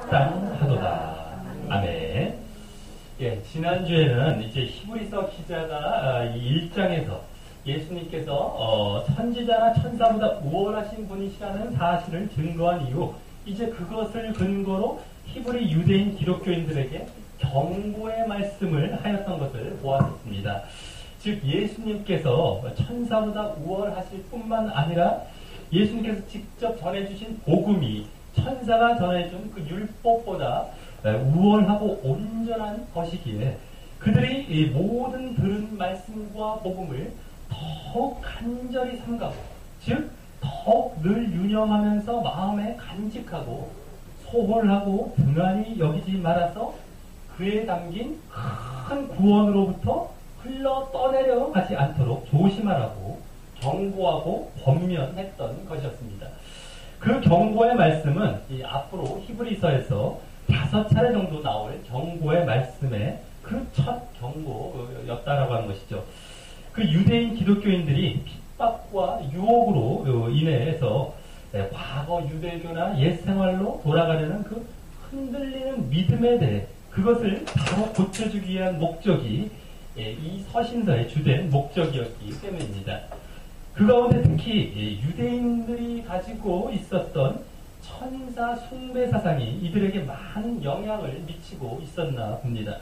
합당하도다. 아멘. 예, 지난주에는 이제 히브리서 기자가 이 1장에서 예수님께서 천지자나 천사보다 우월하신 분이시라는 사실을 증거한 이후 이제 그것을 근거로 히브리 유대인 기독교인들에게 경고의 말씀을 하였던 것을 보았습니다. 즉 예수님께서 천사보다 우월하실 뿐만 아니라 예수님께서 직접 전해주신 복음이 천사가 전해준 그 율법보다 우월하고 온전한 것이기에 그들이 이 모든 들은 말씀과 복음을 더욱 간절히 삼가고 즉 더욱 늘 유념하면서 마음에 간직하고 소홀하고 등한히 여기지 말아서 그에 담긴 큰 구원으로부터 흘러 떠내려 가지 않도록 조심하라고 경고하고 권면했던 것이었습니다. 그 경고의 말씀은 이 앞으로 히브리서에서 5차례 정도 나올 경고의 말씀의 그 첫 경고였다라고 하는 것이죠. 그 유대인 기독교인들이 핍박과 유혹으로 인해서 과거 유대교나 옛생활로 돌아가려는 그 흔들리는 믿음에 대해 그것을 바로 고쳐주기 위한 목적이 이 서신서의 주된 목적이었기 때문입니다. 그 가운데 특히 유대인들이 가지고 있었던 천사 숭배 사상이 이들에게 많은 영향을 미치고 있었나 봅니다.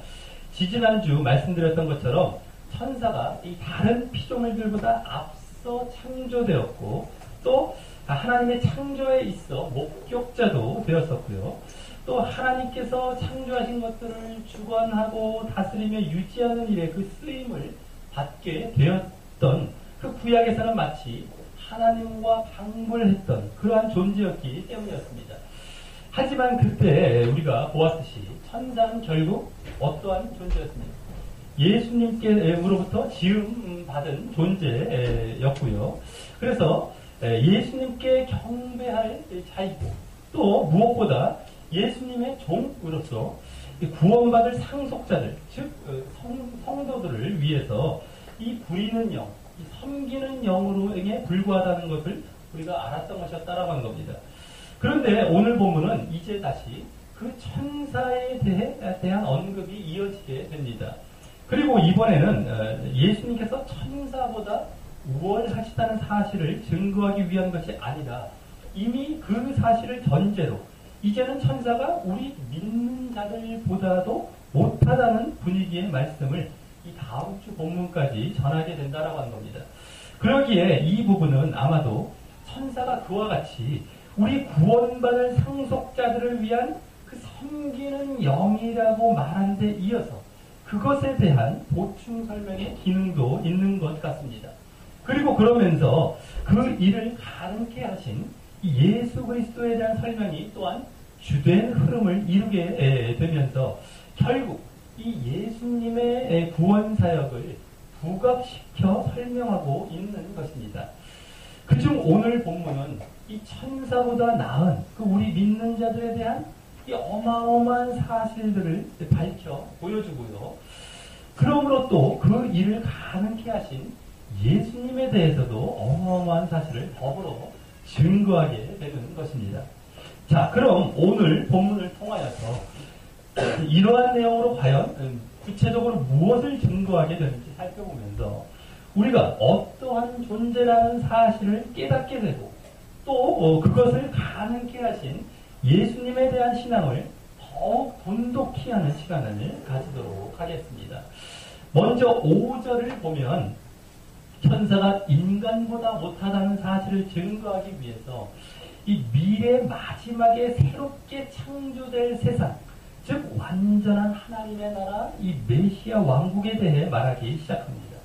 지지난주 말씀드렸던 것처럼 천사가 이 다른 피조물들보다 앞서 창조되었고 또 하나님의 창조에 있어 목격자도 되었었고요. 또 하나님께서 창조하신 것들을 주관하고 다스리며 유지하는 일에 그 쓰임을 받게 되었던 그 구약에서는 마치 하나님과 방불했던 그러한 존재였기 때문이었습니다. 하지만 그때 우리가 보았듯이 천사는 결국 어떠한 존재였습니까? 예수님께로부터 지음받은 존재였고요. 그래서 예수님께 경배할 자이고 또 무엇보다 예수님의 종으로서 구원받을 상속자들 즉 성도들을 위해서 이 부리는 영 이 섬기는 영으로에게 불과하다는 것을 우리가 알았던 것이었다라고 하는 겁니다. 그런데 오늘 본문은 이제 다시 그 천사에 대한 언급이 이어지게 됩니다. 그리고 이번에는 예수님께서 천사보다 우월하시다는 사실을 증거하기 위한 것이 아니라 이미 그 사실을 전제로 이제는 천사가 우리 믿는 자들보다도 못하다는 분위기의 말씀을 이 다음 주 본문까지 전하게 된다라고 하는 겁니다. 그러기에 이 부분은 아마도 천사가 그와 같이 우리 구원받을 상속자들을 위한 그 섬기는 영이라고 말한 데 이어서 그것에 대한 보충 설명의 기능도 있는 것 같습니다. 그리고 그러면서 그 일을 가능케 하신 예수 그리스도에 대한 설명이 또한 주된 흐름을 이루게 되면서 결국 이 예수님의 구원 사역을 부각시켜 설명하고 있는 것입니다. 그중 오늘 본문은 이 천사보다 나은 그 우리 믿는 자들에 대한 이 어마어마한 사실들을 밝혀 보여주고요. 그러므로 또 그 일을 가능케 하신 예수님에 대해서도 어마어마한 사실을 더불어 증거하게 되는 것입니다. 자, 그럼 오늘 본문을 통하여서 이러한 내용으로 과연 구체적으로 무엇을 증거하게 되는지 살펴보면서 우리가 어떠한 존재라는 사실을 깨닫게 되고 또 그것을 가능케 하신 예수님에 대한 신앙을 더욱 돈독히 하는 시간을 가지도록 하겠습니다. 먼저 5절을 보면 천사가 인간보다 못하다는 사실을 증거하기 위해서 이 미래 마지막에 새롭게 창조될 세상 즉 완전한 하나님의 나라 이 메시아 왕국에 대해 말하기 시작합니다.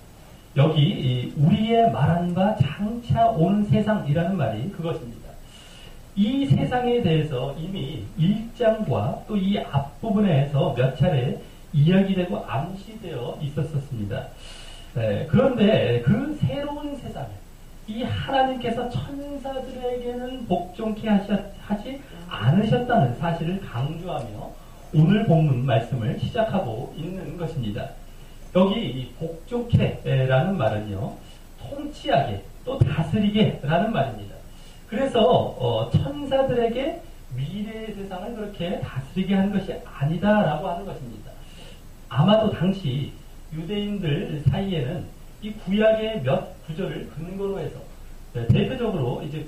여기 우리의 말한 바 장차 온 세상이라는 말이 그것입니다. 이 세상에 대해서 이미 1장과 또 이 앞부분에서 몇 차례 이야기되고 암시되어 있었습니다. 그런데 그 새로운 세상을 이 하나님께서 천사들에게는 복종케 하지 않으셨다는 사실을 강조하며 오늘 본문 말씀을 시작하고 있는 것입니다. 여기 이 복종케라는 말은요, 통치하게 또 다스리게 라는 말입니다. 그래서 천사들에게 미래의 세상을 그렇게 다스리게 한 것이 아니다라고 하는 것입니다. 아마도 당시 유대인들 사이에는 이 구약의 몇 구절을 근거로 해서 대표적으로 이제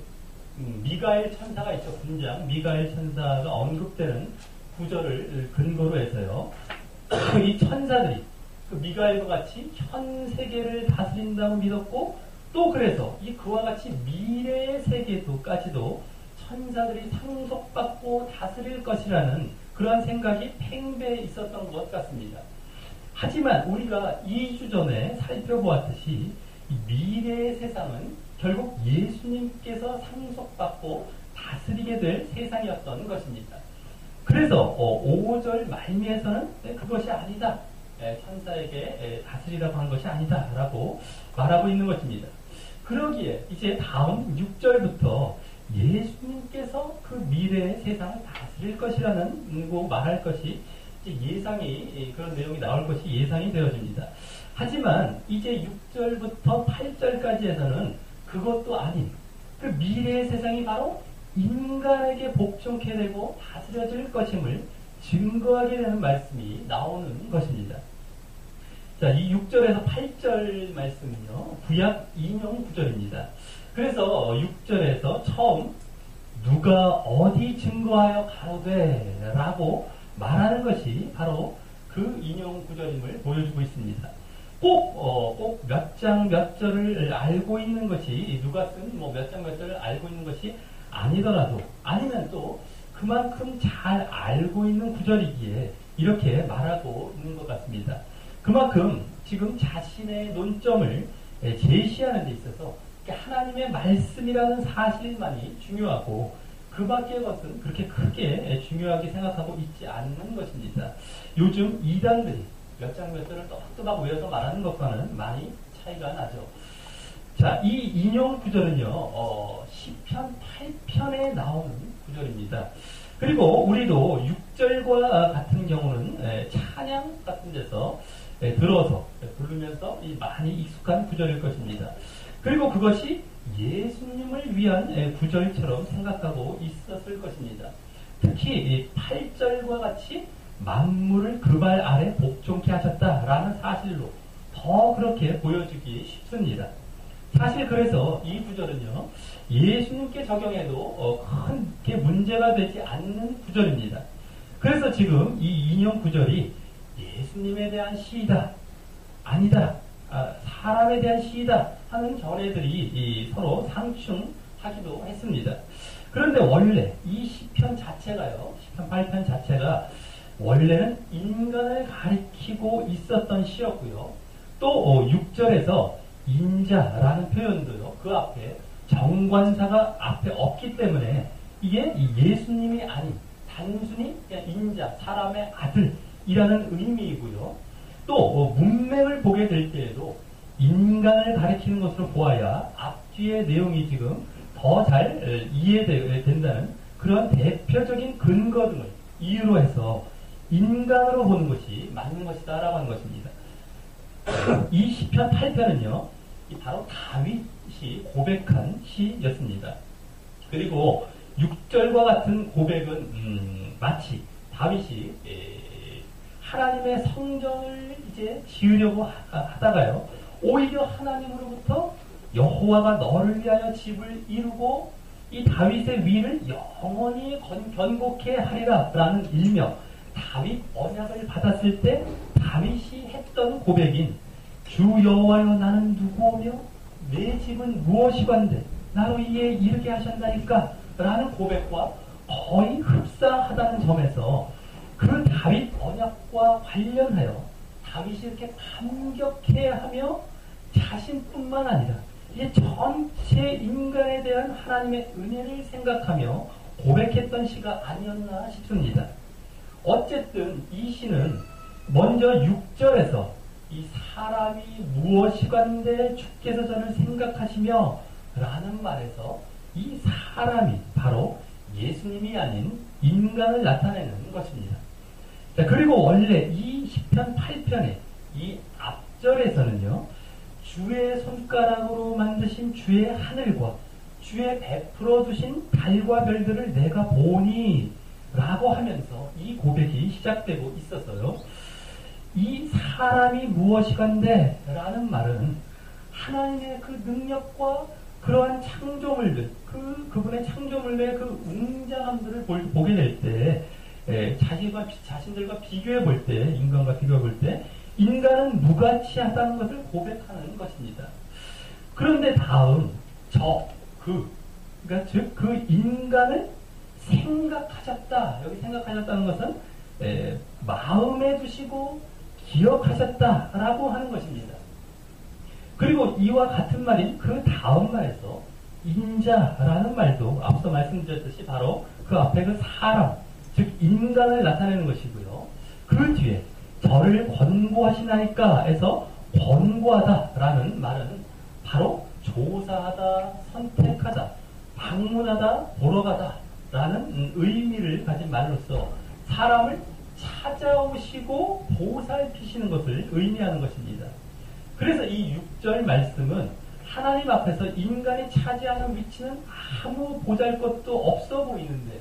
미가엘 천사가 있죠. 군장 미가엘 천사가 언급되는 구절을 근거로 해서요. 이 천사들이 그 미가엘과 같이 현 세계를 다스린다고 믿었고 또 그래서 이 그와 같이 미래의 세계도까지도 천사들이 상속받고 다스릴 것이라는 그러한 생각이 팽배해 있었던 것 같습니다. 하지만 우리가 2주 전에 살펴보았듯이 이 미래의 세상은 결국 예수님께서 상속받고 다스리게 될 세상이었던 것입니다. 그래서 5절 말미에서는 그것이 아니다. 천사에게 다스리라고 한 것이 아니다 라고 말하고 있는 것입니다. 그러기에 이제 다음 6절부터 예수님께서 그 미래의 세상을 다스릴 것이라는 고 말할 것이 예상이 그런 내용이 나올 것이 예상이 되어집니다. 하지만 이제 6절부터 8절까지에서는 그것도 아닌 그 미래의 세상이 바로 인간에게 복종케 되고 다스려질 것임을 증거하게 되는 말씀이 나오는 것입니다. 자, 이 6절에서 8절 말씀은요, 구약 인용 구절입니다. 그래서 6절에서 처음 누가 어디 증거하여 가로되 라고 말하는 것이 바로 그 인용 구절임을 보여주고 있습니다. 꼭 몇 장 몇 절을 알고 있는 것이 누가 쓴 뭐 몇 장 몇 절을 알고 있는 것이 아니더라도 아니면 또 그만큼 잘 알고 있는 구절이기에 이렇게 말하고 있는 것 같습니다. 그만큼 지금 자신의 논점을 제시하는 데 있어서 하나님의 말씀이라는 사실만이 중요하고 그 밖의 것은 그렇게 크게 중요하게 생각하고 있지 않는 것입니다. 요즘 이단들이 몇 장 몇 절을 또박또박 외워서 말하는 것과는 많이 차이가 나죠. 자, 이 인용 구절은요, 시편 8편에 나오는 구절입니다. 그리고 우리도 6절과 같은 경우는 찬양 같은 데서 들어서 부르면서 많이 익숙한 구절일 것입니다. 그리고 그것이 예수님을 위한 구절처럼 생각하고 있었을 것입니다. 특히 8절과 같이 만물을 그 발 아래 복종케 하셨다라는 사실로 더 그렇게 보여주기 쉽습니다. 사실 그래서 이 구절은요, 예수님께 적용해도 크게 문제가 되지 않는 구절입니다. 그래서 지금 이 인용 구절이 예수님에 대한 시이다, 아니다, 사람에 대한 시이다 하는 견해들이 서로 상충하기도 했습니다. 그런데 원래 이 시편 자체가요, 시편 8편 자체가 원래는 인간을 가리키고 있었던 시였고요. 또 6절에서 인자라는 표현도요, 그 앞에 정관사가 앞에 없기 때문에 이게 예수님이 아닌 단순히 그냥 인자, 사람의 아들이라는 의미이고요. 또 문맥을 보게 될 때에도 인간을 가리키는 것으로 보아야 앞뒤의 내용이 지금 더 잘 이해된다는 그런 대표적인 근거 등을 이유로 해서 인간으로 보는 것이 맞는 것이다 라고 하는 것입니다. 이 시편 8편은요, 바로 다윗이 고백한 시였습니다. 그리고 6절과 같은 고백은 마치 다윗이 하나님의 성전을 이제 지으려고 하다가요, 오히려 하나님으로부터 여호와가 너를 위하여 집을 이루고 이 다윗의 위를 영원히 견고케 하리라 라는 일명 다윗 언약을 받았을 때 다윗이 했던 고백인 주 여호와여 나는 누구오며 내 집은 무엇이건대 나로 이에 이르게 하셨나이까 라는 고백과 거의 흡사하다는 점에서 그 다윗 언약과 관련하여 다윗이 이렇게 감격해하며 자신뿐만 아니라 이제 전체 인간에 대한 하나님의 은혜를 생각하며 고백했던 시가 아니었나 싶습니다. 어쨌든 이 시는 먼저 6절에서 이 사람이 무엇이건대 주께서 저를 생각하시며 라는 말에서 이 사람이 바로 예수님이 아닌 인간을 나타내는 것입니다. 자, 그리고 원래 이 시편 8편의 이 앞절에서는요, 주의 손가락으로 만드신 주의 하늘과 주의 베풀어 주신 달과 별들을 내가 보니 라고 하면서 이 고백이 시작되고 있었어요. 이 사람이 무엇이간데 라는 말은 하나님의 그 능력과 그러한 창조물들, 그분의 창조물의 그 웅장함들을 보게 될 때, 자신들과 비교해 볼 때, 인간과 비교해 볼 때, 인간은 무가치하다는 것을 고백하는 것입니다. 그런데 다음, 그러니까 즉, 그 인간을 생각하셨다. 여기 생각하셨다는 것은, 마음에 두시고 기억하셨다라고 하는 것입니다. 그리고 이와 같은 말인 그 다음 말에서 인자라는 말도 앞서 말씀드렸듯이 바로 그 앞에 그 사람, 즉 인간을 나타내는 것이고요. 그 뒤에 저를 권고하시나이까 해서 권고하다라는 말은 바로 조사하다, 선택하다, 방문하다, 보러 가다라는 의미를 가진 말로서 사람을 찾아오시고 보살피시는 것을 의미하는 것입니다. 그래서 이 6절 말씀은 하나님 앞에서 인간이 차지하는 위치는 아무 보잘것도 없어 보이는데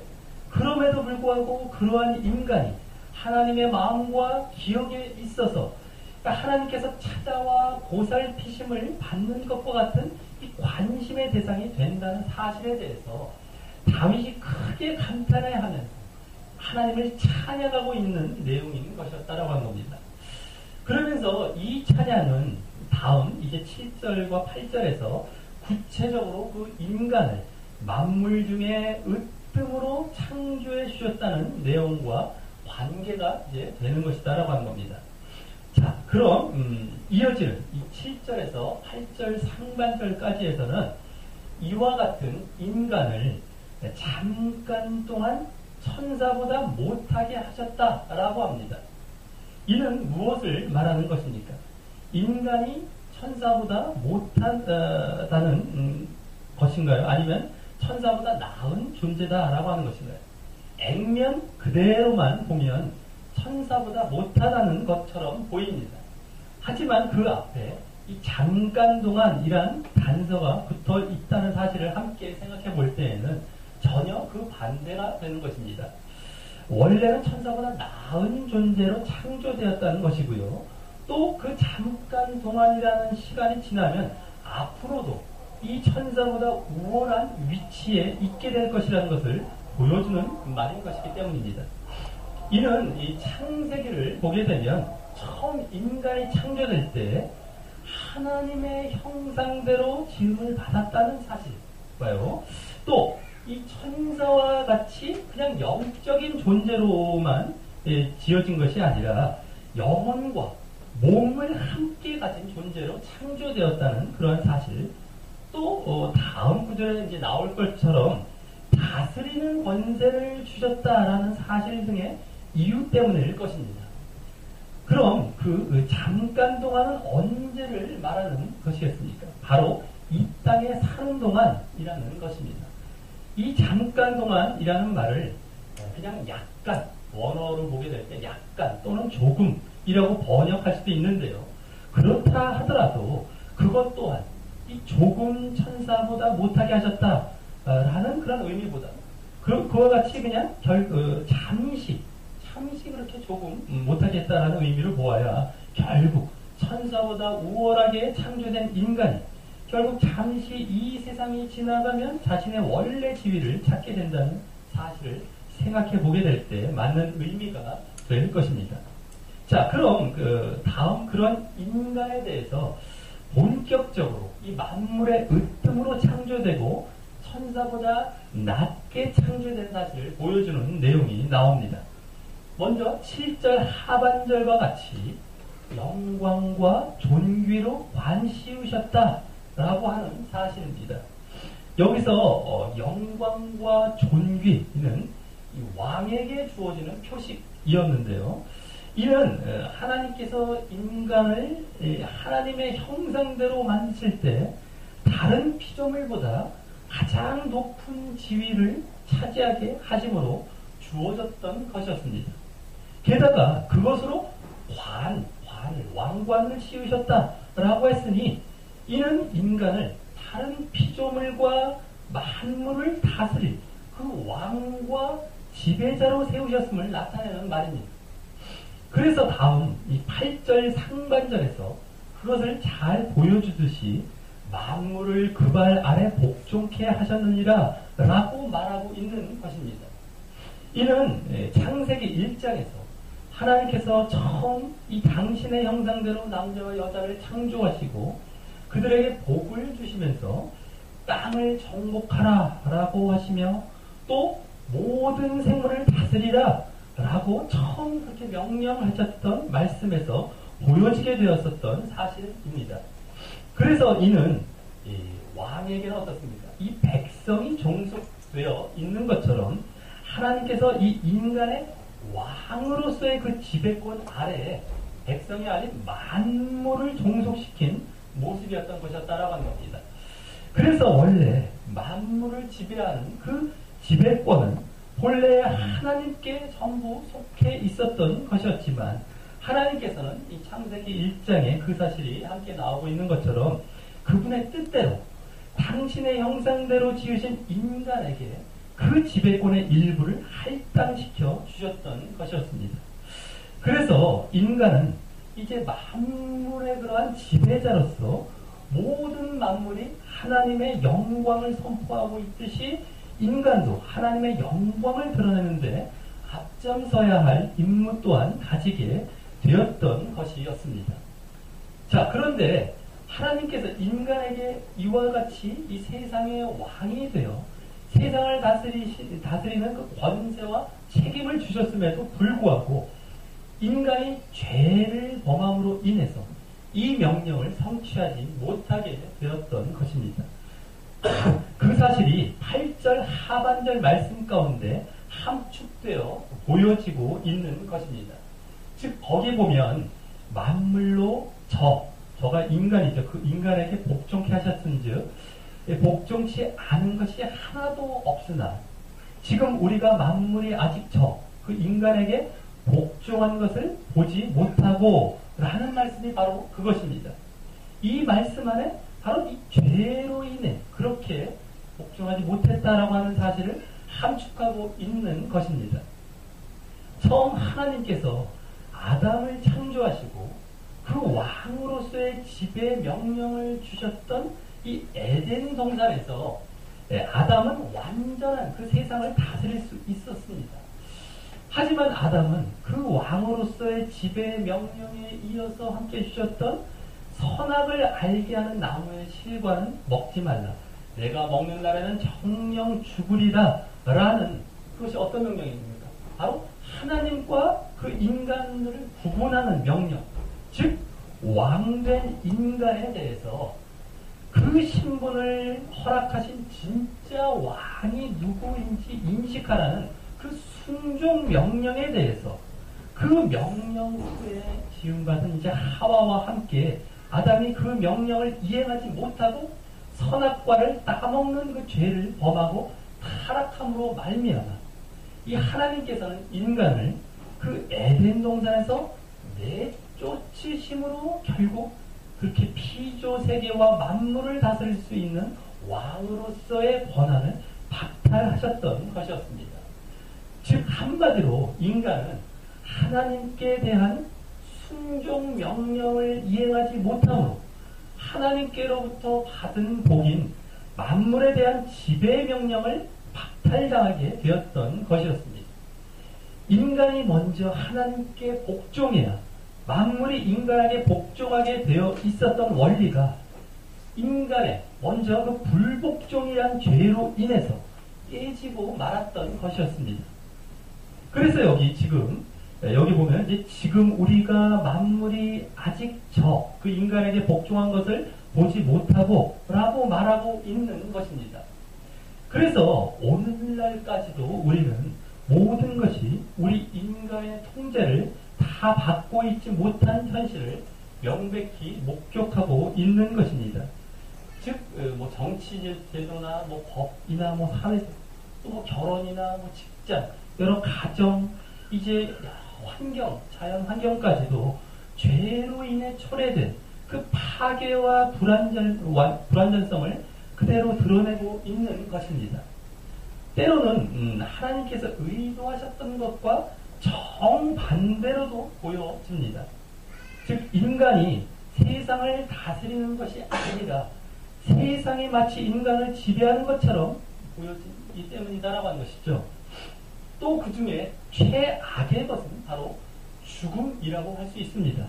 그럼에도 불구하고 그러한 인간이 하나님의 마음과 기억에 있어서 하나님께서 찾아와 보살피심을 받는 것과 같은 이 관심의 대상이 된다는 사실에 대해서 다윗이 크게 감탄해하면서 하나님을 찬양하고 있는 내용인 것이었다라고 하는 겁니다. 그러면서 이 찬양은 다음 이제 7절과 8절에서 구체적으로 그 인간을 만물 중에 으뜸으로 창조해 주셨다는 내용과 관계가 이제 되는 것이다라고 하는 겁니다. 자, 그럼 이어지는 이 7절에서 8절 상반절까지에서는 이와 같은 인간을 잠깐 동안 천사보다 못하게 하셨다라고 합니다. 이는 무엇을 말하는 것입니까? 인간이 천사보다 못하다는 것인가요? 아니면 천사보다 나은 존재다라고 하는 것인가요? 액면 그대로만 보면 천사보다 못하다는 것처럼 보입니다. 하지만 그 앞에 이 잠깐 동안이란 단서가 붙어 있다는 사실을 함께 생각해 볼 때에는 전혀 그 반대가 되는 것입니다. 원래는 천사보다 나은 존재로 창조되었다는 것이고요. 또 그 잠깐 동안이라는 시간이 지나면 앞으로도 이 천사보다 우월한 위치에 있게 될 것이라는 것을 보여주는 말인 것이기 때문입니다. 이는 이 창세기를 보게 되면 처음 인간이 창조될 때 하나님의 형상대로 지음을 받았다는 사실과요. 또 이 천사와 같이 그냥 영적인 존재로만 지어진 것이 아니라 영혼과 몸을 함께 가진 존재로 창조되었다는 그런 사실. 또 다음 구절에 이제 나올 것처럼 다스리는 권세를 주셨다라는 사실 등의 이유 때문일 것입니다. 그럼 그 잠깐 동안은 언제를 말하는 것이겠습니까? 바로 이 땅에 사는 동안이라는 것입니다. 이 잠깐 동안이라는 말을 그냥 약간, 원어로 보게 될 때 약간 또는 조금이라고 번역할 수도 있는데요. 그렇다 하더라도 그것 또한 이 조금 천사보다 못하게 하셨다라는 그런 의미보다 그와 같이 그냥 잠시 그렇게 조금 못하게 했다라는 의미를 보아야 결국 천사보다 우월하게 창조된 인간이 결국 잠시 이 세상이 지나가면 자신의 원래 지위를 찾게 된다는 사실을 생각해 보게 될 때 맞는 의미가 될 것입니다. 자, 그럼 다음 그런 인간에 대해서 본격적으로 이 만물의 으뜸으로 창조되고 천사보다 낮게 창조된 사실을 보여주는 내용이 나옵니다. 먼저 7절 하반절과 같이 영광과 존귀로 관씌우셨다라고 하는 사실입니다. 여기서 영광과 존귀는 왕에게 주어지는 표식이었는데요. 이는 하나님께서 인간을 하나님의 형상대로 만드실 때 다른 피조물보다 가장 높은 지위를 차지하게 하심으로 주어졌던 것이었습니다. 게다가 그것으로 왕관을 씌우셨다라고 했으니 이는 인간을 다른 피조물과 만물을 다스릴 그 왕과 지배자로 세우셨음을 나타내는 말입니다. 그래서 다음 이 8절 상반절에서 그것을 잘 보여주듯이 만물을 그 발 아래 복종케 하셨느니라 라고 말하고 있는 것입니다. 이는 창세기 1장에서 하나님께서 처음 이 당신의 형상대로 남자와 여자를 창조하시고 그들에게 복을 주시면서 땅을 정복하라 라고 하시며 또 모든 생물을 다스리라 라고 처음 그렇게 명령하셨던 말씀에서 보여지게 되었었던 사실입니다. 그래서 이는 왕에게는 어떻습니까? 이 백성이 종속되어 있는 것처럼 하나님께서 이 인간의 왕으로서의 그 지배권 아래에 백성이 아닌 만물을 종속시킨 모습이었던 것이었다라고 하는 겁니다. 그래서 원래 만물을 지배하는 그 지배권은 본래 하나님께 전부 속해 있었던 것이었지만 하나님께서는 이 창세기 1장에 그 사실이 함께 나오고 있는 것처럼 그분의 뜻대로 당신의 형상대로 지으신 인간에게 그 지배권의 일부를 할당시켜 주셨던 것이었습니다. 그래서 인간은 이제 만물의 그러한 지배자로서 모든 만물이 하나님의 영광을 선포하고 있듯이 인간도 하나님의 영광을 드러내는데 앞장서야 할 임무 또한 가지게 되었던 것이었습니다. 자, 그런데 하나님께서 인간에게 이와 같이 이 세상의 왕이 되어 세상을 다스리는 그 권세와 책임을 주셨음에도 불구하고 인간이 죄를 범함으로 인해서 이 명령을 성취하지 못하게 되었던 것입니다. 그 사실이 8절 하반절 말씀 가운데 함축되어 보여지고 있는 것입니다. 즉 거기 보면 만물로 저가 인간이죠. 그 인간에게 복종케 하셨은즉 복종치 않은 것이 하나도 없으나 지금 우리가 만물이 아직 그 인간에게 복종한 것을 보지 못하고 라는 말씀이 바로 그것입니다. 이 말씀 안에 바로 이 죄로 인해 그렇게 복종하지 못했다라고 하는 사실을 함축하고 있는 것입니다. 처음 하나님께서 아담을 창조하시고 그 왕으로서의 지배 명령을 주셨던 이 에덴 동산에서 아담은 완전한 그 세상을 다스릴 수 있었습니다. 하지만 아담은 그 왕으로서의 지배 명령에 이어서 함께 주셨던 선악을 알게 하는 나무의 실과는 먹지 말라. 내가 먹는 날에는 정령 죽으리라 라는 그것이 어떤 명령입니까? 바로 하나님과 그 인간을 구분하는 명령. 즉 왕된 인간에 대해서 그 신분을 허락하신 진짜 왕이 누구인지 인식하라는 그 순종 명령에 대해서 그 명령 후에 지음받은 이제 하와와 함께 아담이 그 명령을 이행하지 못하고 선악과를 따먹는 그 죄를 범하고 타락함으로 말미암아 이 하나님께서는 인간을 그 에덴 동산에서 내쫓으심으로 결국 그렇게 피조 세계와 만물을 다스릴 수 있는 왕으로서의 권한을 박탈하셨던 것이었습니다. 즉 한마디로 인간은 하나님께 대한 순종 명령을 이행하지 못함으로 하나님께로부터 받은 복인 만물에 대한 지배 명령을 박탈당하게 되었던 것이었습니다. 인간이 먼저 하나님께 복종해야 만물이 인간에게 복종하게 되어 있었던 원리가 인간의 먼저 그 불복종이란 죄로 인해서 깨지고 말았던 것이었습니다. 그래서 여기 보면 이제 지금 우리가 만물이 아직 그 인간에게 복종한 것을 보지 못하고 라고 말하고 있는 것입니다. 그래서 오늘날까지도 우리는 모든 것이 우리 인간의 통제를 다 받고 있지 못한 현실을 명백히 목격하고 있는 것입니다. 즉, 정치 제도나 법이나 사회, 또 결혼이나 직장, 여러 가정, 이제 환경, 자연 환경까지도 죄로 인해 초래된 그 파괴와 불안전성을 그대로 드러내고 있는 것입니다. 때로는 하나님께서 의도하셨던 것과 정반대로도 보여집니다. 즉 인간이 세상을 다스리는 것이 아니라 세상이 마치 인간을 지배하는 것처럼 보여지기 때문이다라고 하는 것이죠. 또 그 중에 최악의 것은 바로 죽음이라고 할 수 있습니다.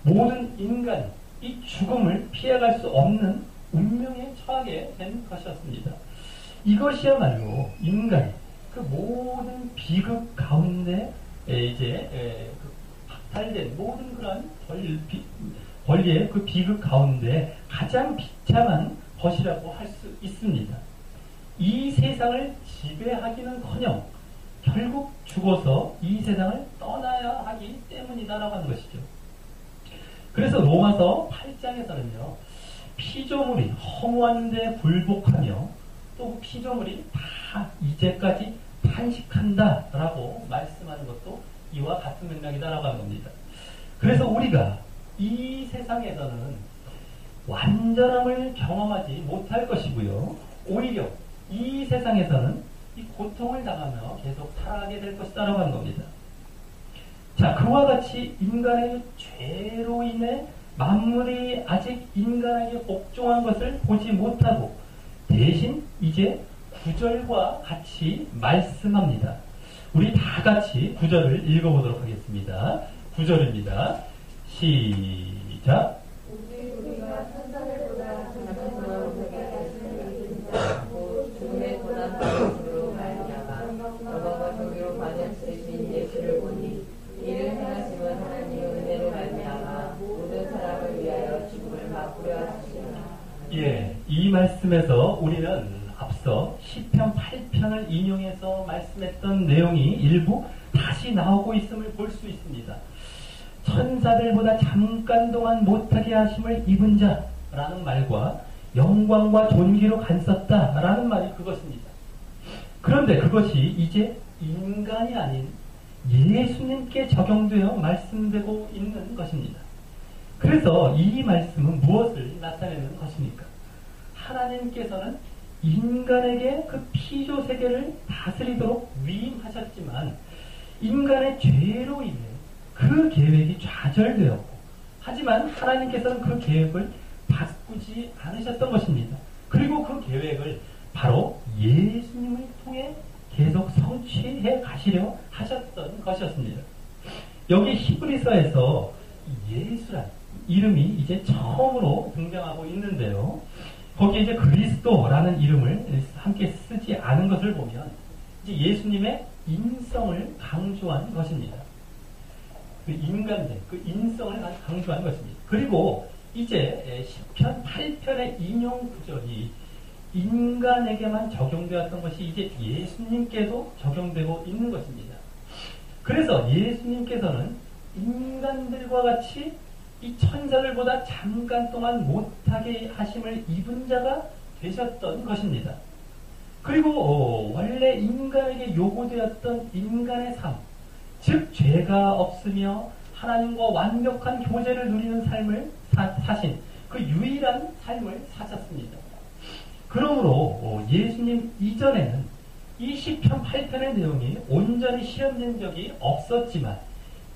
모든 인간이 이 죽음을 피해갈 수 없는 운명에 처하게 된 것이었습니다. 이것이야말로 인간이 그 모든 비극 가운데 박탈된 모든 그러한 권리의 그 비극 가운데 가장 비참한 것이라고 할 수 있습니다. 이 세상을 지배하기는커녕 결국 죽어서 이 세상을 떠나야 하기 때문이다라고 하는 것이죠. 그래서 로마서 8장에서는요. 피조물이 허무한데 굴복하며 또 그 피조물이 다 이제까지 탄식한다라고 말씀하는 것도 이와 같은 맥락이다라고 하는 겁니다. 그래서 우리가 이 세상에서는 완전함을 경험하지 못할 것이고요. 오히려 이 세상에서는 이 고통을 당하며 계속 살아가게 될 것이다라고 하는 겁니다. 자, 그와 같이 인간의 죄로 인해 만물이 아직 인간에게 복종한 것을 보지 못하고 대신 이제 9절과 같이 말씀합니다. 우리 다 같이 9절을 읽어보도록 하겠습니다. 9절입니다. 시작. 우리가 천사들보다 작은 고난을 당하고 죽음의 고난으로 말미암아 저거가 저기로 받으신 예수를 보니 이를 행하심은 하나님의 은혜로 말미암아 모든 사람을 위하여 죽음을 맛보려 하시니라. 예, 이 말씀에서 우리는 앞서 시편 8편을 인용해서 말씀했던 내용이 일부 다시 나오고 있음을 볼 수 있습니다. 천사들보다 잠깐 동안 못하게 하심을 입은 자라는 말과 영광과 존귀로 간섭다라는 말이 그것입니다. 그런데 그것이 이제 인간이 아닌 예수님께 적용되어 말씀되고 있는 것입니다. 그래서 이 말씀은 무엇을 나타내는 것입니까? 하나님께서는 인간에게 그 피조 세계를 다스리도록 위임하셨지만 인간의 죄로 인해 그 계획이 좌절되었고 하지만 하나님께서는 그 계획을 바꾸지 않으셨던 것입니다. 그리고 그 계획을 바로 예수님을 통해 계속 성취해 가시려 하셨던 것이었습니다. 여기 히브리서에서 예수란 이름이 이제 처음으로 등장하고 있는데요. 거기에 이제 그리스도라는 이름을 함께 쓰지 않은 것을 보면 이제 예수님의 인성을 강조한 것입니다. 그 인간된 그 인성을 강조한 것입니다. 그리고 이제 시편 8편의 인용 구절이 인간에게만 적용되었던 것이 이제 예수님께도 적용되고 있는 것입니다. 그래서 예수님께서는 인간들과 같이 이 천사들보다 잠깐 동안 못하게 하심을 입은 자가 되셨던 것입니다. 그리고 원래 인간에게 요구되었던 인간의 삶, 즉 죄가 없으며 하나님과 완벽한 교제를 누리는 삶을 사신 그 유일한 삶을 사셨습니다. 그러므로 예수님 이전에는 이 시편 8편의 내용이 온전히 실현된 적이 없었지만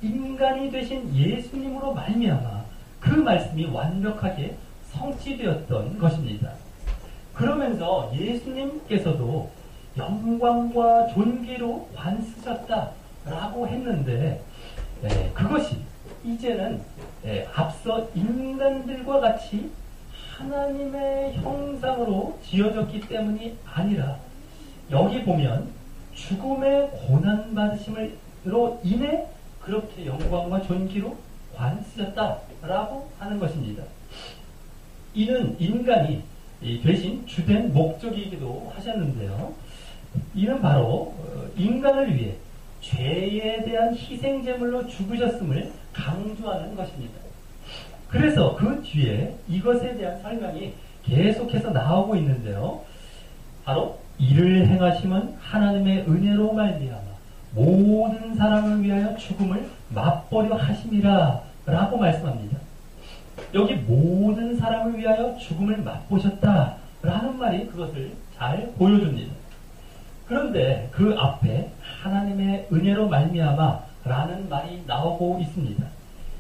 인간이 되신 예수님으로 말미암아 그 말씀이 완벽하게 성취되었던 것입니다. 그러면서 예수님께서도 영광과 존귀로 관쓰셨다라고 했는데 그것이 이제는 앞서 인간들과 같이 하나님의 형상으로 지어졌기 때문이 아니라 여기 보면 죽음의 고난받으심으로 인해 그렇게 영광과 존귀로 관쓰셨다라고 하는 것입니다. 이는 인간이 대신 주된 목적이기도 하셨는데요. 이는 바로 인간을 위해 죄에 대한 희생제물로 죽으셨음을 강조하는 것입니다. 그래서 그 뒤에 이것에 대한 설명이 계속해서 나오고 있는데요. 바로 이를 행하심은 하나님의 은혜로 말미암아 모든 사람을 위하여 죽음을 맛보려 하심이라 라고 말씀합니다. 여기 모든 사람을 위하여 죽음을 맛보셨다 라는 말이 그것을 잘 보여줍니다. 그런데 그 앞에 하나님의 은혜로 말미암아 라는 말이 나오고 있습니다.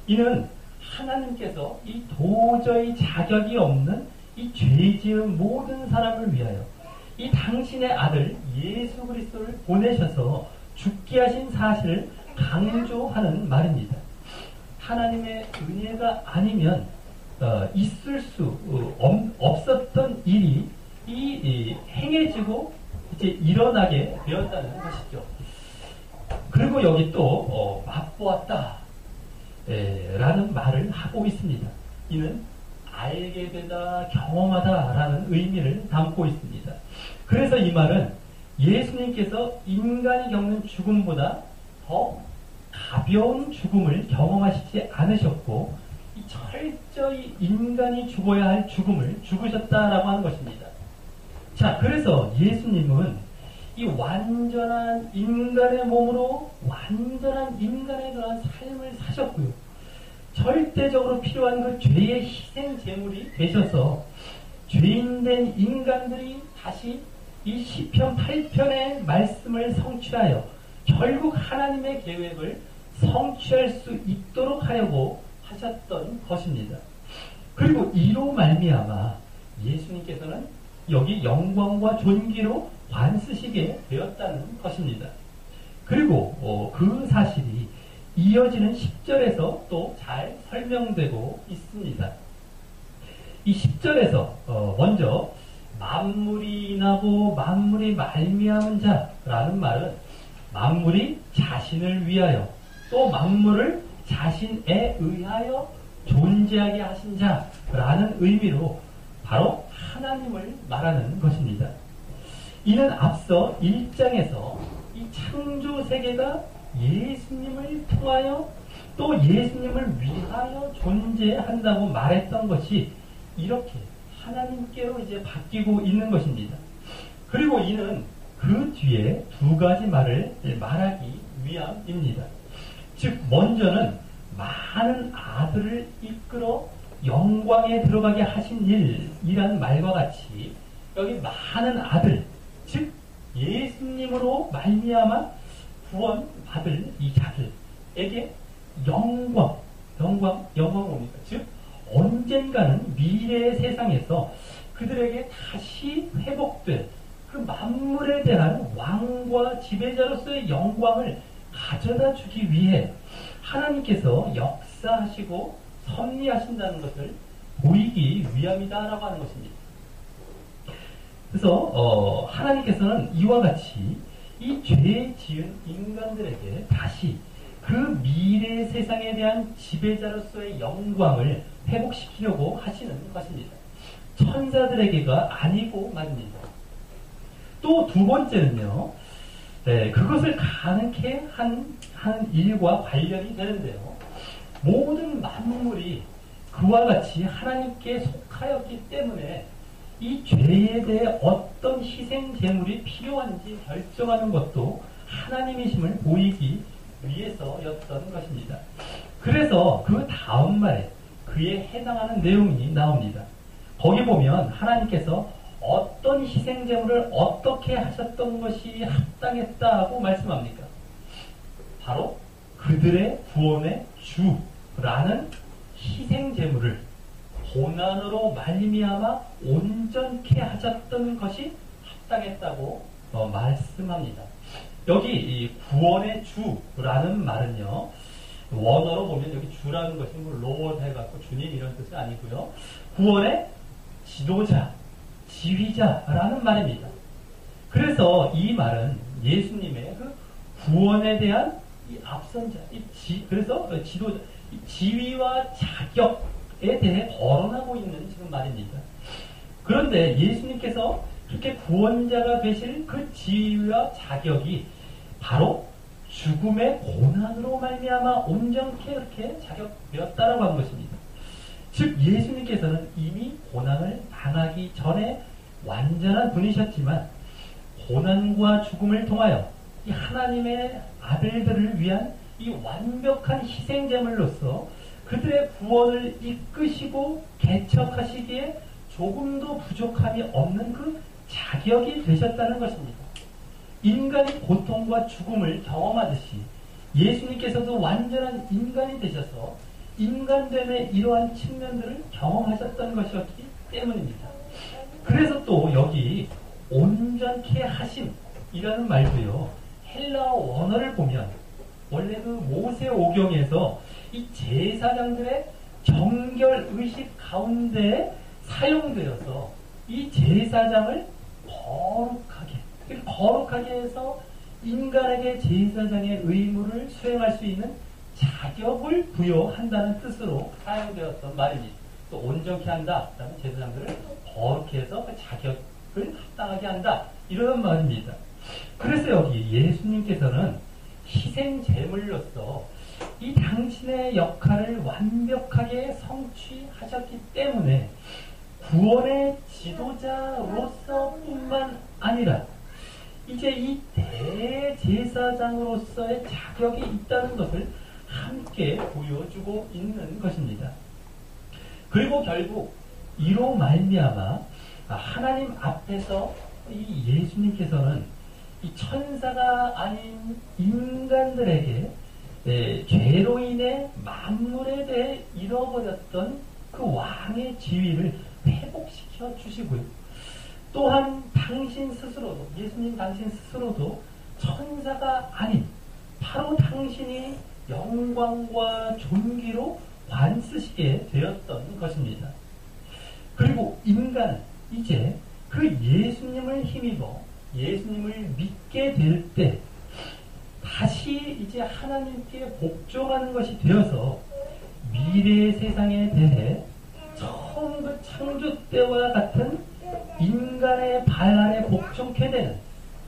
이는 하나님께서 이 도저히 자격이 없는 이 죄 지은 모든 사람을 위하여 이 당신의 아들 예수 그리스도를 보내셔서 죽게 하신 사실을 강조하는 말입니다. 하나님의 은혜가 아니면 있을 수 없었던 일이 행해지고 이제 일어나게 되었다는 것이죠. 그리고 여기 또 맛보았다 라는 말을 하고 있습니다. 이는 알게 되다, 경험하다 라는 의미를 담고 있습니다. 그래서 이 말은 예수님께서 인간이 겪는 죽음보다 더 가벼운 죽음을 경험하시지 않으셨고 이 철저히 인간이 죽어야 할 죽음을 죽으셨다라고 하는 것입니다. 자, 그래서 예수님은 이 완전한 인간의 몸으로 완전한 인간의 그런 삶을 사셨고요. 절대적으로 필요한 그 죄의 희생 제물이 되셔서 죄인된 인간들이 다시 이 시편 8편의 말씀을 성취하여 결국 하나님의 계획을 성취할 수 있도록 하려고 하셨던 것입니다. 그리고 이로 말미암아 예수님께서는 여기 영광과 존귀로 관쓰시게 되었다는 것입니다. 그리고 그 사실이 이어지는 10절에서 또 잘 설명되고 있습니다. 이 10절에서 먼저 만물이 인하고 만물이 말미암은 자라는 말은 만물이 자신을 위하여 또 만물을 자신에 의하여 존재하게 하신 자라는 의미로 바로 하나님을 말하는 것입니다. 이는 앞서 1장에서 이 창조 세계가 예수님을 통하여 또 예수님을 위하여 존재한다고 말했던 것이 이렇게 하나님께로 이제 바뀌고 있는 것입니다. 그리고 이는 그 뒤에 두 가지 말을 말하기 위함입니다. 즉 먼저는 많은 아들을 이끌어 영광에 들어가게 하신 일이라는 말과 같이 여기 많은 아들, 즉 예수님으로 말미암아 구원받을 이 자들에게 영광 뭡니까? 즉 언젠가는 미래의 세상에서 그들에게 다시 회복될 그 만물에 대한 왕과 지배자로서의 영광을 가져다 주기 위해 하나님께서 역사하시고 섭리하신다는 것을 보이기 위함이다라고 하는 것입니다. 그래서 하나님께서는 이와 같이 이 죄 지은 인간들에게 다시 그 미래 세상에 대한 지배자로서의 영광을 회복시키려고 하시는 것입니다. 천사들에게가 아니고 말입니다. 또 두 번째는요, 그것을 가능케 한 일과 관련이 되는데요. 모든 만물이 그와 같이 하나님께 속하였기 때문에 이 죄에 대해 어떤 희생 제물이 필요한지 결정하는 것도 하나님이심을 보이기 위해서였던 것입니다. 그래서 그 다음 말에 그에 해당하는 내용이 나옵니다. 거기 보면 하나님께서 어떤 희생 제물을 어떻게 하셨던 것이 합당했다고 말씀합니까? 바로 그들의 구원의 주라는 희생 제물을 고난으로 말미암아 온전케 하셨던 것이 합당했다고 말씀합니다. 여기 이 구원의 주라는 말은요, 원어로 보면 여기 주라는 것이 뭐 로드 해갖고 주님 이런 뜻이 아니고요, 구원의 지도자, 지휘자라는 말입니다. 그래서 이 말은 예수님의 그 구원에 대한 이 앞선자, 그래서 지도자, 지위와 자격에 대해 거론하고 있는 지금 말입니다. 그런데 예수님께서 그렇게 구원자가 되실 그 지위와 자격이 바로 죽음의 고난으로 말미암아 온전케 이렇게 자격되었다라고 하는 것입니다. 즉 예수님께서는 이미 고난을 당하기 전에 완전한 분이셨지만 고난과 죽음을 통하여 이 하나님의 아들들을 위한 이 완벽한 희생제물로서 그들의 구원을 이끄시고 개척하시기에 조금도 부족함이 없는 그 자격이 되셨다는 것입니다. 인간이 고통과 죽음을 경험하듯이 예수님께서도 완전한 인간이 되셔서 인간됨의 이러한 측면들을 경험하셨던 것이었기 때문입니다. 그래서 또 여기 온전케 하심이라는 말도요, 헬라어 원어를 보면 원래 그 모세오경에서 이 제사장들의 정결의식 가운데 사용되어서 이 제사장을 거룩하게 해서 인간에게 제사장의 의무를 수행할 수 있는 자격을 부여한다는 뜻으로 사용되었던 말입니다. 또 온전케 한다, 그다음에 제사장들을 거룩히 해서 그 자격을 합당하게 한다, 이런 말입니다. 그래서 여기 예수님께서는 희생 제물로서 이 당신의 역할을 완벽하게 성취하셨기 때문에 구원의 지도자로서뿐만 아니라 이제 이 대제사장으로서의 자격이 있다는 것을 함께 보여주고 있는 것입니다. 그리고 결국 이로 말미암아 하나님 앞에서 이 예수님께서는 이 천사가 아닌 인간들에게 죄로 인해 만물에 대해 잃어버렸던 그 왕의 지위를 회복시켜 주시고요. 또한 당신 스스로도, 예수님 당신 스스로도 천사가 아닌 바로 당신이 영광과 존귀로 관쓰시게 되었던 것입니다. 그리고 인간은 이제 그 예수님을 힘입어 예수님을 믿게 될 때 다시 이제 하나님께 복종하는 것이 되어서 미래의 세상에 대해 처음 그 창조 때와 같은 인간의 발 아래 복종케 되는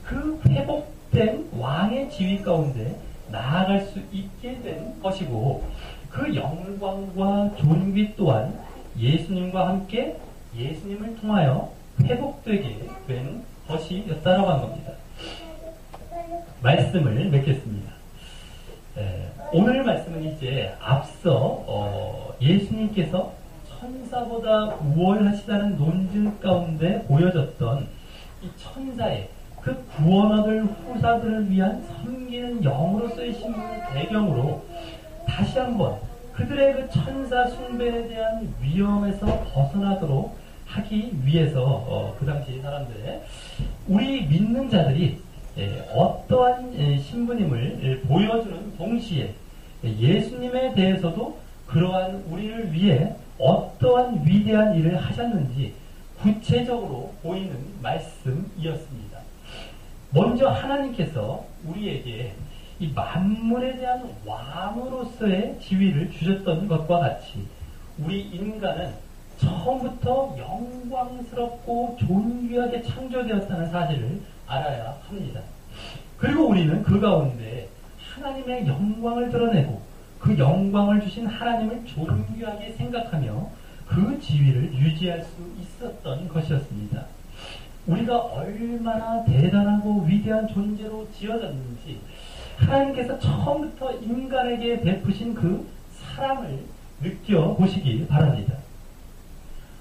그 회복된 왕의 지위 가운데 나아갈 수 있게 된 것이고, 그 영광과 존귀 또한 예수님과 함께 예수님을 통하여 회복되게 된 것이었다라고 한 겁니다. 말씀을 맺겠습니다. 오늘 말씀은 이제 앞서 예수님께서 천사보다 우월하시다는 논증 가운데 보여졌던 이 천사의 그 구원 얻을 후사들을 위한 섬기는 영으로서의 신분을 배경으로 다시 한번 그들의 그 천사 숭배에 대한 위험에서 벗어나도록 하기 위해서 그 당시 사람들의 우리 믿는 자들이 어떠한 신분임을 보여주는 동시에 예수님에 대해서도 그러한 우리를 위해 어떠한 위대한 일을 하셨는지 구체적으로 보이는 말씀이었습니다. 먼저 하나님께서 우리에게 이 만물에 대한 왕으로서의 지위를 주셨던 것과 같이 우리 인간은 처음부터 영광스럽고 존귀하게 창조되었다는 사실을 알아야 합니다. 그리고 우리는 그 가운데 하나님의 영광을 드러내고 그 영광을 주신 하나님을 존귀하게 생각하며 그 지위를 유지할 수 있었던 것이었습니다. 우리가 얼마나 대단하고 위대한 존재로 지어졌는지 하나님께서 처음부터 인간에게 베푸신 그 사랑을 느껴보시기 바랍니다.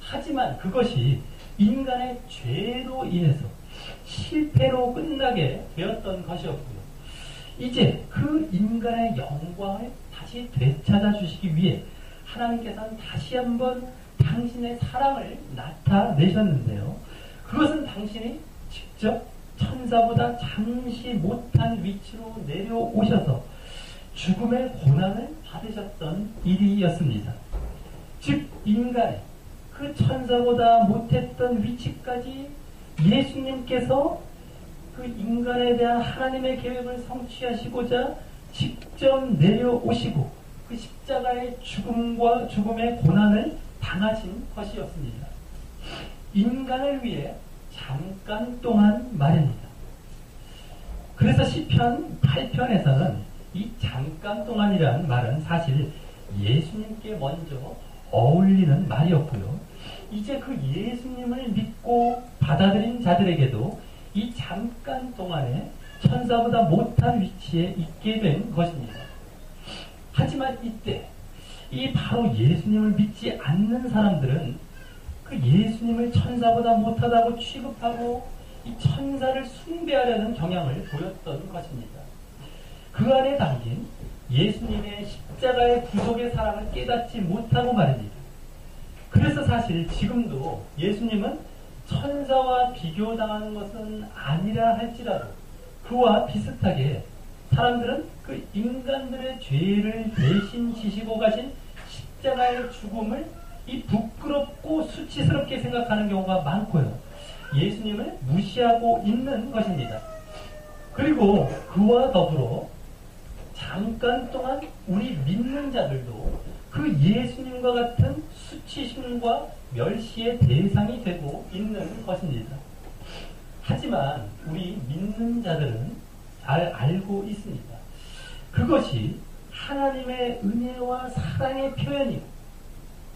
하지만 그것이 인간의 죄로 인해서 실패로 끝나게 되었던 것이었고요. 이제 그 인간의 영광을 다시 되찾아 주시기 위해 하나님께서는 다시 한번 당신의 사랑을 나타내셨는데요. 그것은 당신이 직접 천사보다 잠시 못한 위치로 내려오셔서 죽음의 고난을 받으셨던 일이었습니다. 즉 인간의 그 천사보다 못했던 위치까지 예수님께서 그 인간에 대한 하나님의 계획을 성취하시고자 직접 내려오시고 그 십자가의 죽음과 죽음의 고난을 당하신 것이었습니다. 인간을 위해 잠깐 동안 말입니다. 그래서 시편 8편에서는 이 잠깐 동안이라는 말은 사실 예수님께 먼저 어울리는 말이었고요. 이제 그 예수님을 믿고 받아들인 자들에게도 이 잠깐 동안에 천사보다 못한 위치에 있게 된 것입니다. 하지만 이때 이 바로 예수님을 믿지 않는 사람들은 그 예수님을 천사보다 못하다고 취급하고 이 천사를 숭배하려는 경향을 보였던 것입니다. 그 안에 담긴 예수님의 십자가의 구속의 사랑을 깨닫지 못하고 말입니다. 그래서 사실 지금도 예수님은 천사와 비교당하는 것은 아니라 할지라도 그와 비슷하게 사람들은 그 인간들의 죄를 대신 지시고 가신 십자가의 죽음을 이 부끄럽고 수치스럽게 생각하는 경우가 많고요. 예수님을 무시하고 있는 것입니다. 그리고 그와 더불어 잠깐 동안 우리 믿는 자들도 그 예수님과 같은 수치심과 멸시의 대상이 되고 있는 것입니다. 하지만 우리 믿는 자들은 잘 알고 있습니다. 그것이 하나님의 은혜와 사랑의 표현이고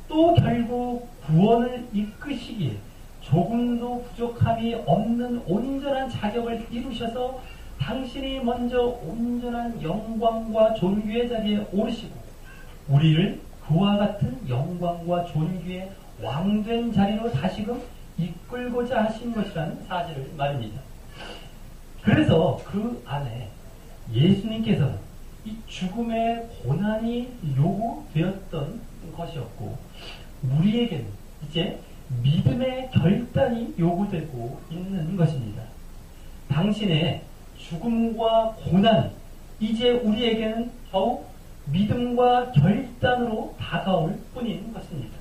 또 결국 구원을 이끄시기에 조금도 부족함이 없는 온전한 자격을 이루셔서 당신이 먼저 온전한 영광과 존귀의 자리에 오르시고 우리를 그와 같은 영광과 존귀의 왕된 자리로 다시금 이끌고자 하신 것이라는 사실을 말입니다. 그래서 그 안에 예수님께서는 이 죽음의 고난이 요구되었던 것이었고 우리에게는 이제 믿음의 결단이 요구되고 있는 것입니다. 당신의 죽음과 고난이 이제 우리에게는 더욱 믿음과 결단으로 다가올 뿐인 것입니다.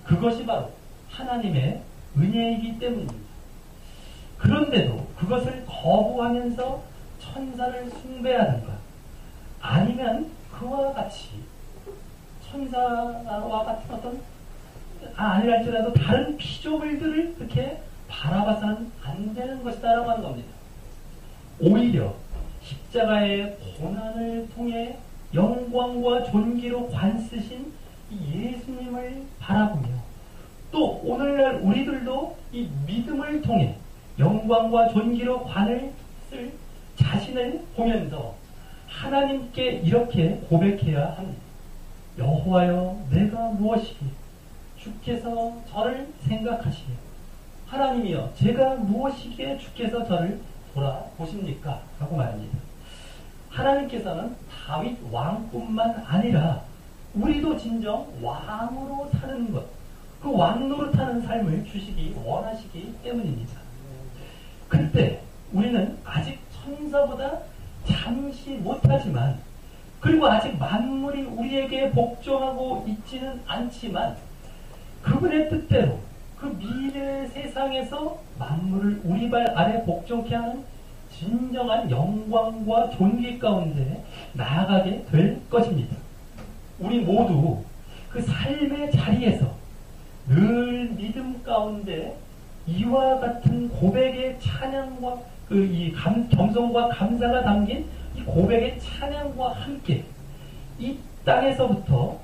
그것이 바로 하나님의 은혜이기 때문입니다. 그런데도 그것을 거부하면서 천사를 숭배하든가 아니면 그와 같이 천사와 같은 어떤 아니랄지라도 다른 피조물들을 그렇게 바라봐서는 안 되는 것이다라고 하는 겁니다. 오히려 십자가의 고난을 통해 영광과 존귀로 관쓰신 이 예수님을 바라보며 또 오늘날 우리들도 이 믿음을 통해 영광과 존귀로 관을 쓸 자신을 보면서 하나님께 이렇게 고백해야 합니다. 여호와여 내가 무엇이기에 주께서 저를 생각하시며 하나님이여 제가 무엇이기에 주께서 저를 돌아보십니까? 라고 말합니다. 하나님께서는 다윗 왕뿐만 아니라 우리도 진정 왕으로 사는 것, 그 왕 노릇하는 삶을 주시기 원하시기 때문입니다. 그때 우리는 아직 천사보다 잠시 못하지만 그리고 아직 만물이 우리에게 복종하고 있지는 않지만 그분의 뜻대로 그 미래 세상에서 만물을 우리 발 아래 복종케 하는 진정한 영광과 존귀 가운데 나아가게 될 것입니다. 우리 모두 그 삶의 자리에서 늘 믿음 가운데 이와 같은 고백의 찬양과 겸손과 감사가 담긴 이 고백의 찬양과 함께 이 땅에서부터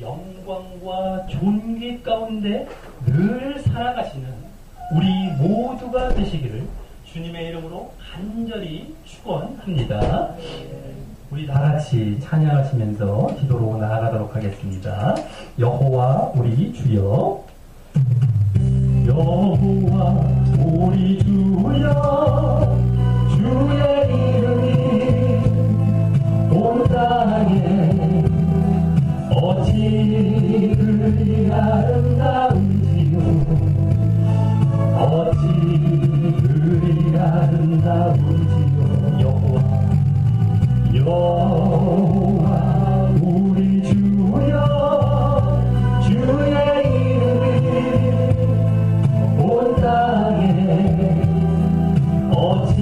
영광과 존귀 가운데 늘 살아가시는 우리 모두가 되시기를 주님의 이름으로 간절히 축원합니다. 우리 다 같이 찬양하시면서 기도로 나아가도록 하겠습니다. 여호와 우리 주여, 여호와 우리 주여, 주의 이름이 온 땅에 어찌 그리 아름다운지요, 어찌 그리 아름다운지요. 여호와 우리 주여, 주의 이름이 온 땅에 어찌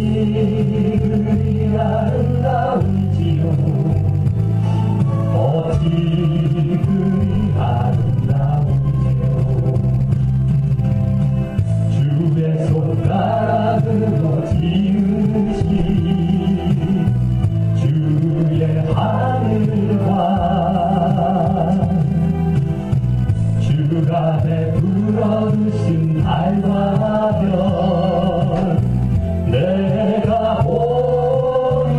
그리 아름다운지요, 어찌 그리 아름다운지요. 주의 손가락으로 지으신 주의 하늘과 주가 베풀어 주신 달과 별 내가 보니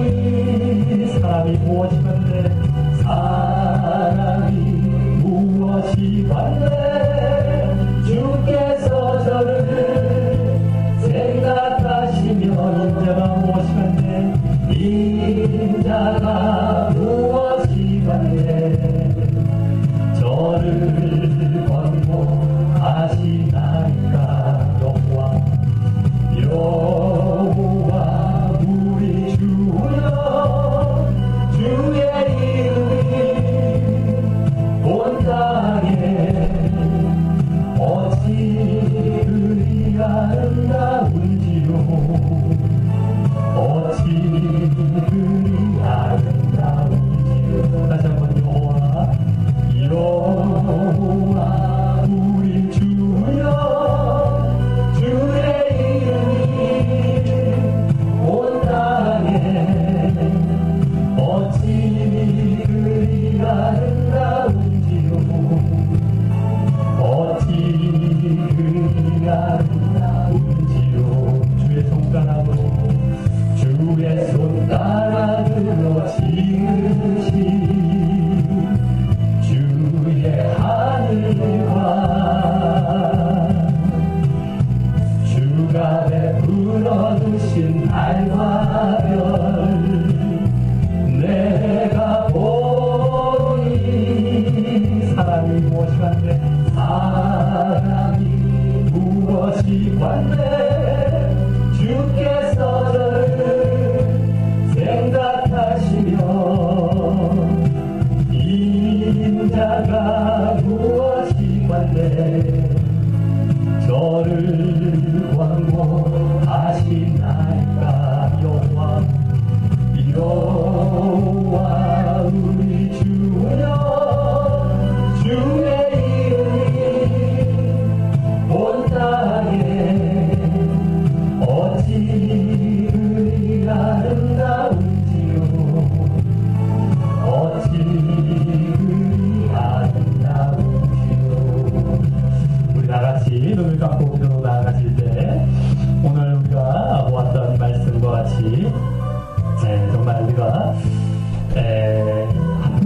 사람이 무엇이건데 사람이 무엇이건데 주께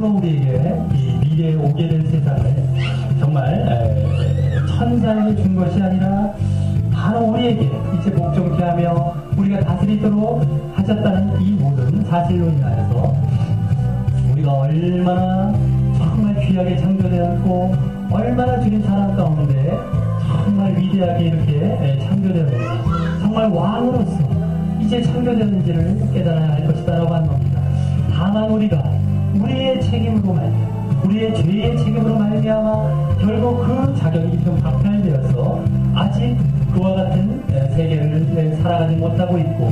앞으로 우리에게 이 미래에 오게 될 세상을 정말 천사에게 준 것이 아니라 바로 우리에게 이제 복종케 하며 우리가 다스리도록 하셨다는 이 모든 사실로 인하여서 우리가 얼마나 정말 귀하게 창조되었고 얼마나 주님 사랑 가운데 정말 위대하게 이렇게 창조되었는지 정말 왕으로서 이제 창조되었는지를 깨달아야 할 것이다라고 하는 겁니다. 다만 우리가 우리의 책임으로 우리의 죄의 책임으로 말미암아 결국 그 자격이 좀 박탈되어서 아직 그와 같은 세계를 살아가지 못하고 있고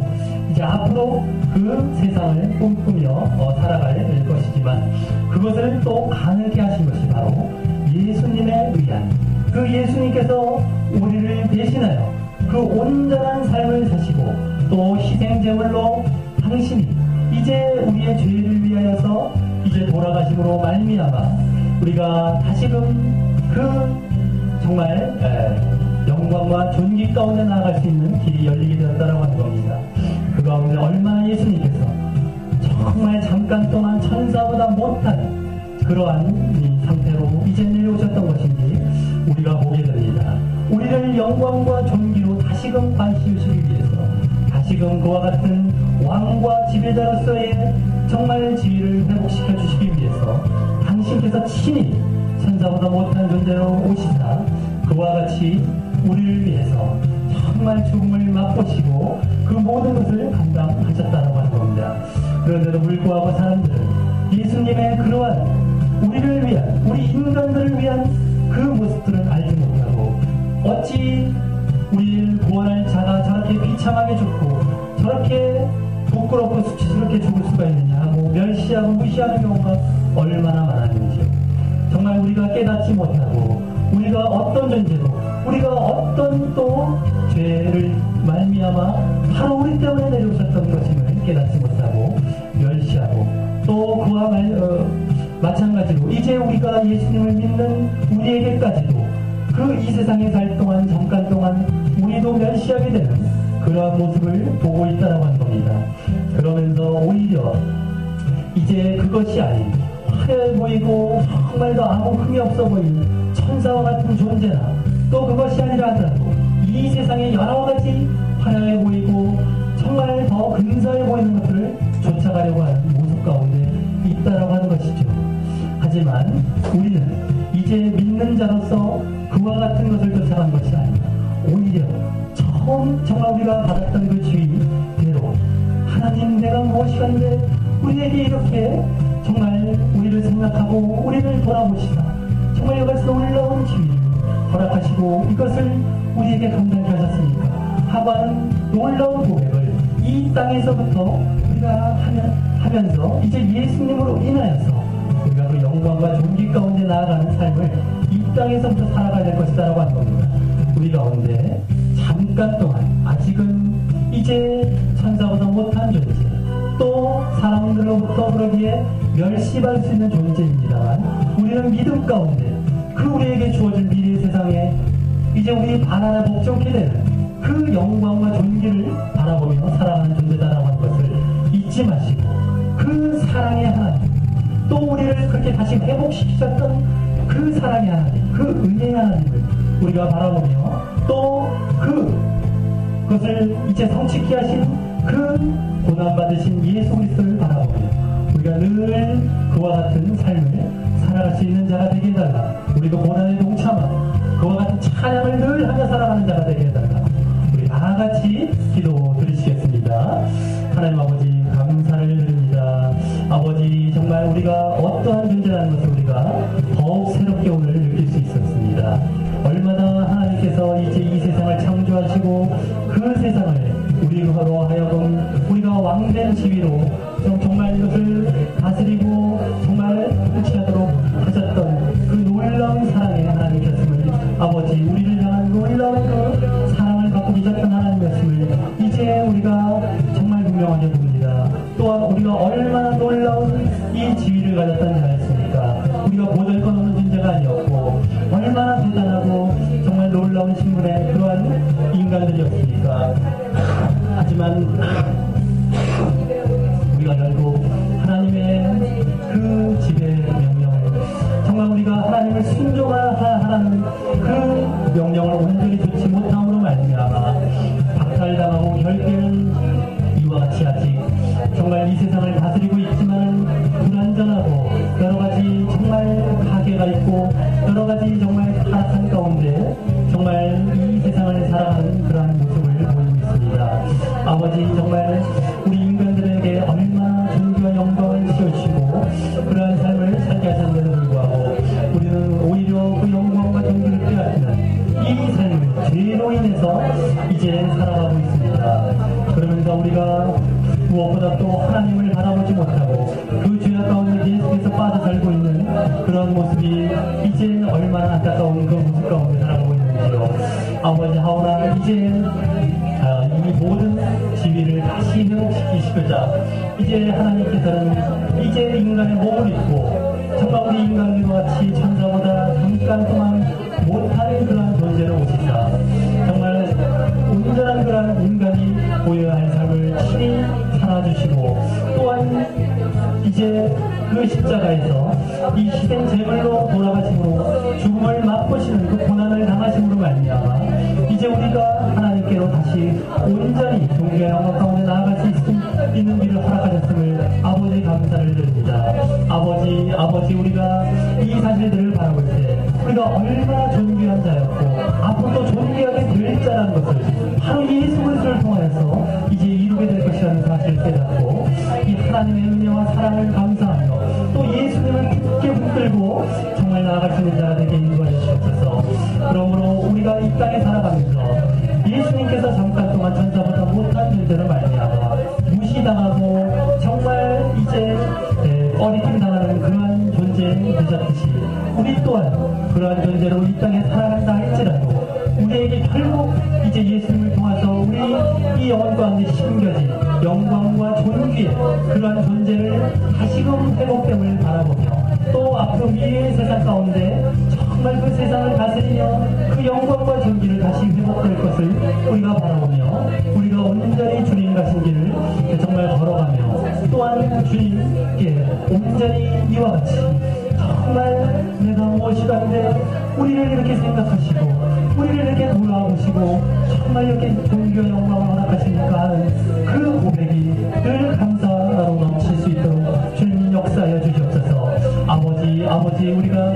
이제 앞으로 그 세상을 꿈꾸며 살아갈 것이지만 그것을 또 가능케 하신 것이 바로 예수님에 의한 그 예수님께서 우리를 대신하여 그 온전한 삶을 사시고 또 희생제물로 당신이 이제 우리의 죄를 위하여서 이제 돌아가심으로 말미암아 우리가 다시금 그 정말 영광과 존귀 가운데 나아갈 수 있는 길이 열리게 되었다라고 하는 겁니다. 그 가운데 얼마나 예수님께서 정말 잠깐 동안 천사보다 못한 그러한 이 상태로 이제 내려오셨던 것인지 우리가 보게 됩니다. 우리를 영광과 존귀로 다시금 관시우시기 위해서 다시금 그와 같은 왕과 지배자로서의 정말 지위를 회복시켜 주시기 위해서 당신께서 친히 천사보다 못한 존재로 오시사 그와 같이 우리를 위해서 정말 죽음을 맛보시고 그 모든 것을 감당하셨다고 하는 겁니다. 그런데도 불구하고 사람들은 예수님의 그러한 우리를 위한 우리 인간들을 위한 그 모습들을 알지 못하고 어찌 우리를 구원할 자가 저렇게 비참하게 죽고 저렇게 부끄럽고 수치스럽게 죽을 수가 있느냐 하고 멸시하고 무시하는 경우가 얼마나 많았는지요. 정말 우리가 깨닫지 못하고 우리가 어떤 존재로 우리가 어떤 또 죄를 말미암아 바로 우리 때문에 내려오셨던 것임을 깨닫지 못하고 멸시하고 또 그와 마찬가지로 이제 우리가 예수님을 믿는 우리에게까지도 그 이 세상에 살 동안 잠깐 동안 우리도 멸시하게 되는 그러한 모습을 보고 있다라고 하는 겁니다. 그러면서 오히려 이제 그것이 아닌 화려해 보이고 정말 더 아무 흠이 없어 보이는 천사와 같은 존재나 또 그것이 아니라 하더라도 이 세상에 여러 가지 화려해 보이고 정말 더 근사해 보이는 것들을 쫓아가려고 하는 모습 가운데 있다라고 하는 것이죠. 하지만 우리는 이제 믿는 자로서 그와 같은 것을 쫓아간 것이 아니라 오히려 처음 정말 우리가 받았던 그 지위대로 하나님 내가 무엇이간데 우리에게 이렇게 정말 우리를 생각하고 우리를 돌아보시다 정말 이것을 놀라운 지위를 허락하시고 이것을 우리에게 감당케 하셨으니까 하고 하는 놀라운 고백을 이 땅에서부터 우리가 하면서 이제 예수님으로 인하여서 우리가 그 영광과 존귀 가운데 나아가는 삶을 이 땅에서부터 살아가야 될 것이다라고 하는 겁니다. 우리 가운데 잠깐 동안 아직은 이제 천사보다 못한 존재 또 사람들로부터 그러기에 멸시받을 수 있는 존재입니다만 우리는 믿음 가운데 그 우리에게 주어진 미래의 세상에 이제 우리 바라나 복종케 되는 그 영광과 존귀를 바라보며 살아가는 존재다라고 하는 것을 잊지 마시고 그 사랑의 하나님 또 우리를 그렇게 다시 회복시키셨던 그 사랑의 하나님 그 은혜의 하나님을 우리가 바라보며 또 그것을 이제 성취케 하신 그 고난받으신 예수 그리스도를 바라보며 우리가 늘 그와 같은 삶을 살아갈 수 있는 자가 되게 해달라. 우리도 고난에 동참하고 그와 같은 찬양을 늘 하며 살아가는 자가 되게 해달라. 우리 다같이 기도 드리시겠습니다. 하나님 아버지 감사를 드립니다. 아버지 정말 우리가 어떠한 존재라는 것을 우리가 더욱 새롭게 오늘 느낄 수 있었습니다. 얼마나 하나님께서 이제 이 세상을 창조하시고 그 세상을 우리로 하여금 우리가 왕된 지위로 정말 이것을 다스리고 정말 통치하도록 하셨던 그 놀라운 사랑의 하나님이셨음을 아버지 우리를 향한 놀라운 그 사랑을 갖고 계셨던 하나님이었음을 이제 우리가 정말 분명하게 봅니다. 또한 우리가 얼마나 놀라운 이 지위를 가졌던 자였습니까? 우리가 보잘것없는 존재가 아니었고 얼마나 대단하고 정말 놀라운 신분의 그러한 인간들이었습니까? 하지만 우리가 결국 하나님의 그 지배 여러 가지 정말 타락한 가운데 정말 이 세상을 살아가는 그러한 모습을 보이고 있습니다. 아버지, 정말 우리 인간들에게 얼마나 존귀와 영광을 씌워주시고 그러한 삶을 살게 하셨는데도 불구하고 우리는 오히려 그 영광과 존귀를 빼앗기는 이 삶을 죄로 인해서 이제 살아가고 있습니다. 그러면서 우리가 무엇보다 또 하나님을 바라보지 못하고 그 죄악 가운데 계속해서 빠져 살고 있는 그런 모습이 이제 얼마나 안타까운 그 모습 가운데 살아가고 있는지요. 아버지, 하오나 이제 이 모든 지위를 다시 회복시키시고자 이제 하나님께서는 이제 인간의 몸을 입고 정말 우리 인간들과 같이 천사보다 잠깐 동안 못하는 그런 존재로 오시사 정말 온전한 그런 인간이 보여야 할 삶을 친히 살아주시고 또한 이제 그 십자가에서 이 희생 제물로 돌아가심으로 죽음을 맛보시는 그 고난을 당하심으로 말미암아 이제 우리가 하나님께로 다시 온전히 종교의 영광 가운데 나아갈 수 있는 길을 허락하셨음을 아버지 감사를 드립니다. 아버지, 우리가 이 사실들을 바라볼 때 우리가 얼마나 존귀한 자였고 앞으로 또 존귀하게 될 자라는 것을 바로 예수 그리스도를 통하여서 이제 이루게 될 것이라는 사실을 깨닫고 이 하나님의 은혜와 사랑을 감사하며 또 예수님을 굳게 붙들고 정말 나아갈 수 있는 자가 되게 인도하여 주시옵소서. 그러므로 우리가 이 땅에 살아가면서 예수님께서 잠깐 동안 천사보다 못한 존재로 말미암아 무시당하고 정말 이제 꺼리낌 당하는 그러한 존재 되셨듯이 우리 또한 그러한 존재로 이 땅에 살아간다 할지라도 우리에게 결국 이제 예수님을 통해서 우리 이 영혼 가운데 심겨진 영광과 존귀의 그러한 존재를 다시금 회복됨을 바라보며 또 앞으로 미래의 세상 가운데 정말 그 세상을 다스리며 그 영광과 존귀를 다시 회복될 것을 우리가 바라보며 우리가 온전히 주님 가신 길을 정말 걸어가며 또한 주님께 온전히 이와 같이 정말 내가 무엇이가 한데 우리를 이렇게 생각하시고 우리를 이렇게 돌아보시고 정말 이렇게 존귀와 영광을 허락하시니까 하는 그 고백이 늘 감사로 넘칠 수 있도록 주님 역사하여 주시옵소서. 아버지, 우리가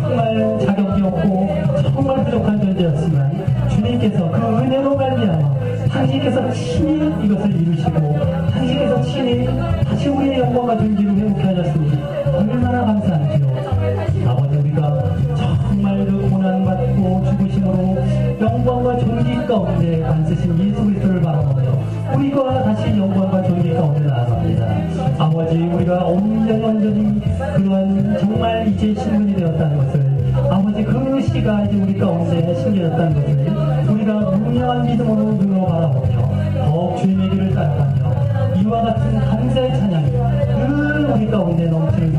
정말 자격이 없고 정말 부족한 존재였지만 주님께서 그 은혜로 말미암아 당신께서 친히 이것을 이루시고 당신께서 친히 다시 우리의 영광과 존귀를 회복해 하셨으니 얼마나 감사한지요. 아버지, 우리가 정말 그 고난받고 죽으심으로 영광과 존귀 가운데 앉으신 예수 그리스도를 바라보며 우리가 다시 영광과 존귀 가운데 나아갑니다. 아버지, 우리가 온전히 그러한 정말 이제 신분이 되었다는 것을 아버지 그 시가 이제 우리 가운데 심겨졌다는 것을 우리가 분명한 믿음으로 눈으로 바라보며 더욱 주님의 길을 따라가며 이와 같은 감사의 찬양이 늘 우리 가운데 넘치는